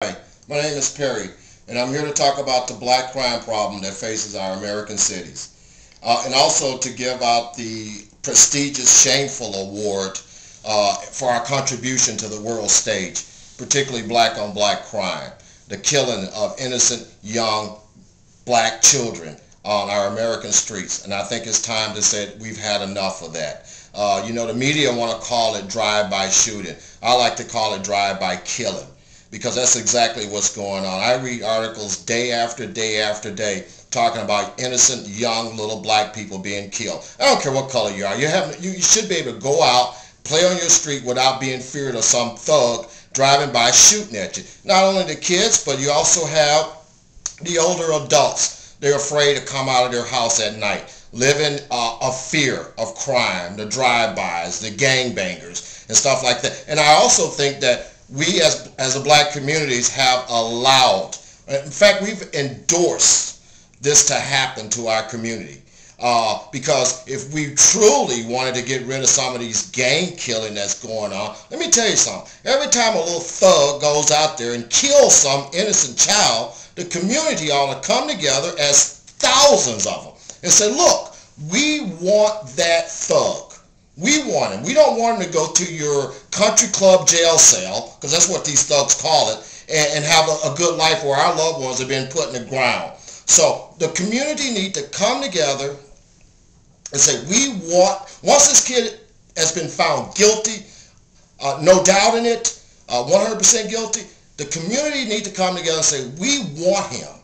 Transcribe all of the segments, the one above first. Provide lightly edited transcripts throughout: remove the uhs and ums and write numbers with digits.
Hi, my name is Perry, and I'm here to talk about the black crime problem that faces our American cities, and also to give out the prestigious Shameful Award for our contribution to the world stage, particularly black-on-black crime, the killing of innocent young black children on our American streets. And I think it's time to say we've had enough of that. The media want to call it drive-by shooting. I like to call it drive-by killing, because that's exactly what's going on. I read articles day after day after day talking about innocent young little black people being killed. I don't care what color you are. You should be able to go out, play on your street without being feared of some thug driving by shooting at you. Not only the kids, but you also have the older adults. They're afraid to come out of their house at night, living a fear of crime, the drive-bys, the gangbangers, and stuff like that. And I also think that we as a black communities have allowed, in fact, we've endorsed this to happen to our community. Because if we truly wanted to get rid of some of these gang killing that's going on, let me tell you something. Every time a little thug goes out there and kills some innocent child, the community ought to come together as thousands of them and say, look, we want that thug. We want him. We don't want him to go to your country club jail cell, because that's what these thugs call it, and have a good life where our loved ones have been put in the ground. So the community need to come together and say, we want, once this kid has been found guilty, no doubt in it, 100% guilty, the community need to come together and say, we want him.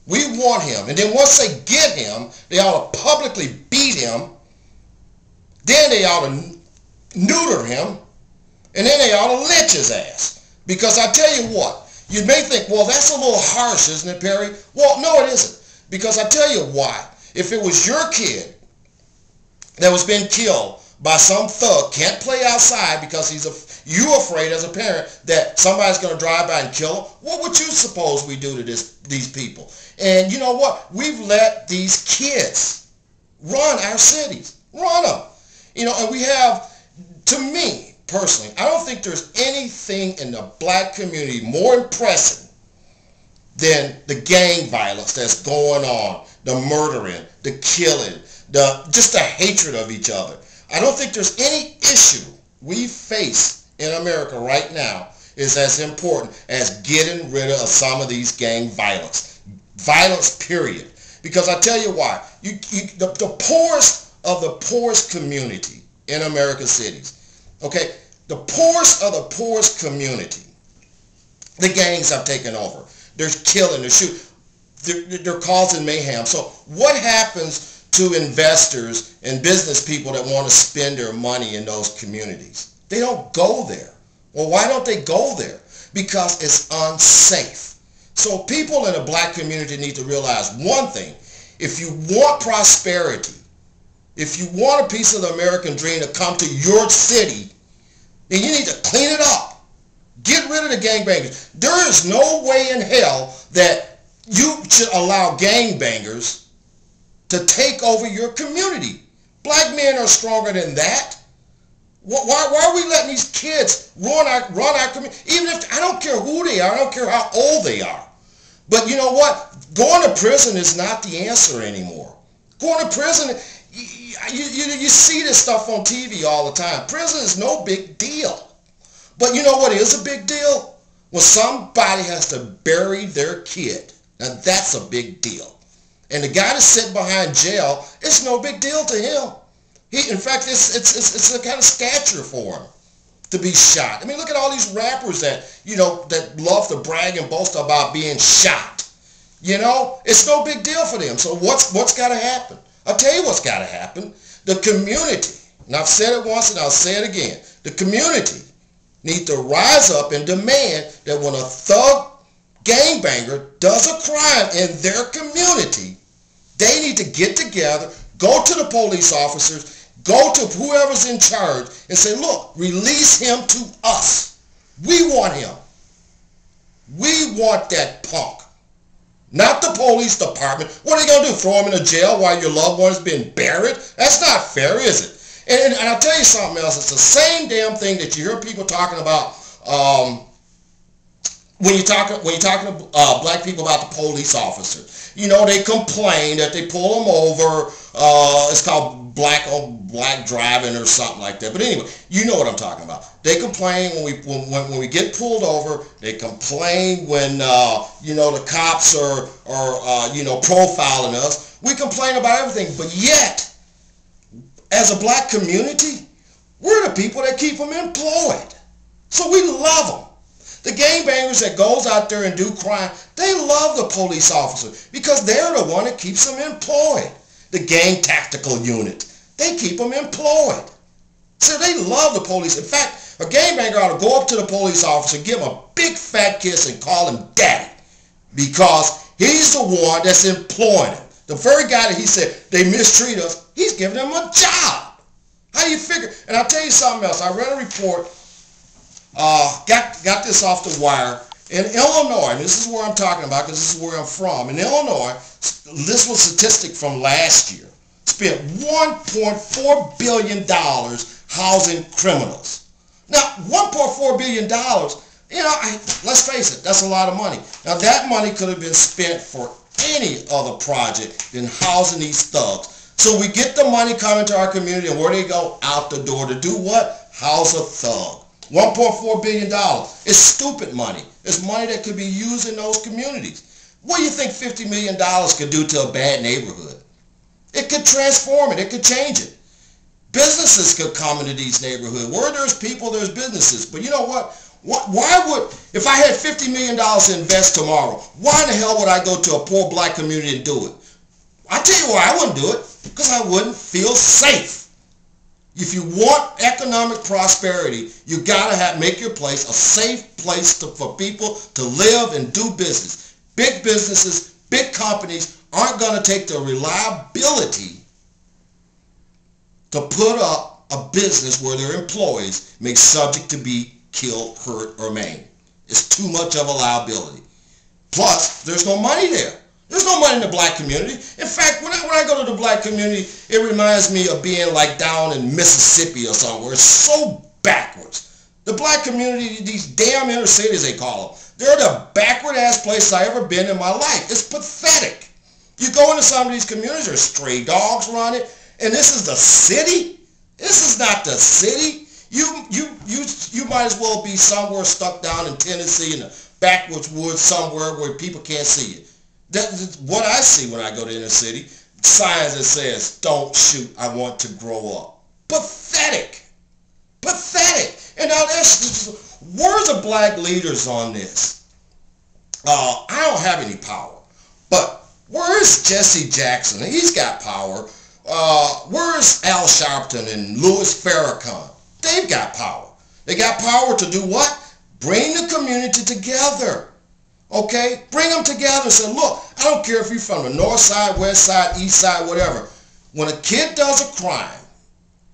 We want him. And then once they get him, they ought to publicly beat him. Then they ought to neuter him, and then they ought to lynch his ass. Because I tell you what, you may think, well, that's a little harsh, isn't it, Perry? Well, no, it isn't. Because I tell you why. If it was your kid that was being killed by some thug, can't play outside because you afraid as a parent that somebody's going to drive by and kill him, what would you suppose we do to these people? And you know what? We've let these kids run our cities. Run them. And we have, to me, personally, I don't think there's anything in the black community more impressive than the gang violence that's going on, the murdering, the killing, just the hatred of each other. I don't think there's any issue we face in America right now is as important as getting rid of some of these gang violence. Violence, period. Because I tell you why. The poorest of the poorest community in American cities, okay, the poorest of the poorest community, the gangs have taken over. They're killing, they're shooting, they're causing mayhem. So what happens to investors and business people that want to spend their money in those communities? They don't go there. Well, why don't they go there? Because it's unsafe. So people in the black community need to realize one thing. If you want prosperity, if you want a piece of the American dream to come to your city, then you need to clean it up. Get rid of the gangbangers. There is no way in hell that you should allow gangbangers to take over your community. Black men are stronger than that. Why are we letting these kids run our community? Even if, I don't care who they are, I don't care how old they are. But you know what? Going to prison is not the answer anymore. Going to prison, you see this stuff on TV all the time. Prison is no big deal. But you know what is a big deal? When somebody has to bury their kid. Now that's a big deal. And the guy that's sitting behind jail, it's no big deal to him. In fact, it's a kind of stature for him to be shot. I mean, look at all these rappers that love to brag and boast about being shot. It's no big deal for them. So what's got to happen? I'll tell you what's got to happen. The community, and I've said it once and I'll say it again, the community needs to rise up and demand that when a thug gangbanger does a crime in their community, they need to get together, go to the police officers, go to whoever's in charge and say, look, release him to us. We want him. We want that punk. Not the police department. What are they going to do? Throw him in a jail while your loved one has been buried? That's not fair, is it? And I'll tell you something else. It's the same damn thing that you hear people talking about when you're talking to black people about the police officers, you know, they complain that they pull them over. It's called black on black driving or something like that. But anyway, you know what I'm talking about. They complain when we get pulled over. They complain when you know, the cops are you know, profiling us. We complain about everything, but yet, as a black community, we're the people that keep them employed. So we love them. The gangbangers that goes out there and do crime, they love the police officer because they're the one that keeps them employed. The gang tactical unit, they keep them employed. So they love the police. In fact, a gangbanger ought to go up to the police officer, give him a big fat kiss and call him daddy because he's the one that's employing him. The very guy that he said they mistreat us, he's giving them a job. How do you figure? And I'll tell you something else. I read a report. Got this off the wire. In Illinois, and this is where I'm talking about because this is where I'm from. In Illinois, this was a statistic from last year, spent $1.4 billion housing criminals. Now, $1.4 billion, you know, let's face it, that's a lot of money. Now, that money could have been spent for any other project than housing these thugs. So we get the money coming to our community, and where they go? Out the door to do what? House a thug. $1.4 billion. It's stupid money. It's money that could be used in those communities. What do you think $50 million could do to a bad neighborhood? It could transform it. It could change it. Businesses could come into these neighborhoods. Where there's people, there's businesses. But you know what? Why would, if I had $50 million to invest tomorrow, why in the hell would I go to a poor black community and do it? I tell you why I wouldn't do it. Because I wouldn't feel safe. If you want economic prosperity, you gotta make your place a safe place for people to live and do business. Big businesses, big companies aren't gonna take the reliability to put up a business where their employees may subject to be killed, hurt, or maimed. It's too much of a liability. Plus, there's no money there. There's no money in the black community. In fact, when I go to the black community, it reminds me of being like down in Mississippi or somewhere. It's so backwards. The black community, these damn inner cities they call them, they're the backward-ass places I've ever been in my life. It's pathetic. You go into some of these communities, there's stray dogs running, and this is the city? This is not the city. You might as well be somewhere stuck down in Tennessee in the backwoods woods somewhere where people can't see you. That's what I see when I go to inner city. Signs that says, don't shoot, I want to grow up. Pathetic. Pathetic. And now where's the black leaders on this? I don't have any power. But where's Jesse Jackson? He's got power. Where's Al Sharpton and Louis Farrakhan? They've got power. They got power to do what? Bring the community together. Okay? Bring them together and say, look, I don't care if you're from the north side, west side, east side, whatever. When a kid does a crime,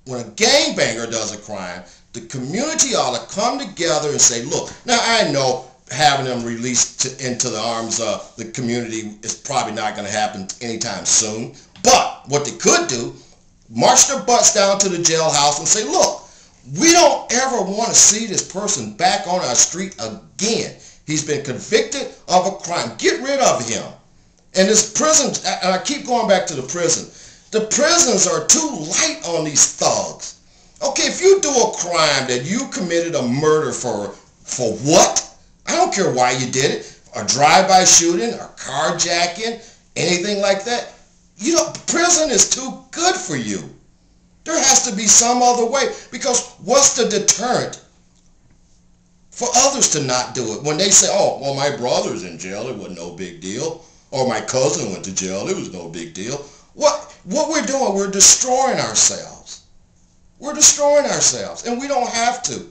when a gangbanger does a crime, the community ought to come together and say, look, now I know having them released into the arms of the community is probably not going to happen anytime soon. But what they could do, march their butts down to the jailhouse and say, look, we don't ever want to see this person back on our street again. He's been convicted of a crime. Get rid of him. And this prison, and I keep going back to the prison. The prisons are too light on these thugs. Okay, if you do a crime that you committed a murder for what? I don't care why you did it. A drive-by shooting, a carjacking, anything like that. You know, prison is too good for you. There has to be some other way. Because what's the deterrent for others to not do it? When they say, oh, well, my brother's in jail, it wasn't no big deal. Or my cousin went to jail, it was no big deal. What we're doing, we're destroying ourselves. We're destroying ourselves. And we don't have to.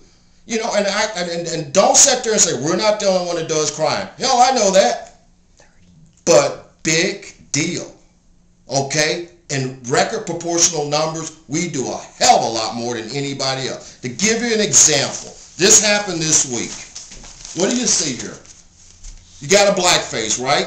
You know, and don't sit there and say, we're not the only one that does crime. Hell, I know that. But big deal. Okay? In record proportional numbers, we do a hell of a lot more than anybody else. To give you an example, this happened this week. What do you see here? You got a blackface, right?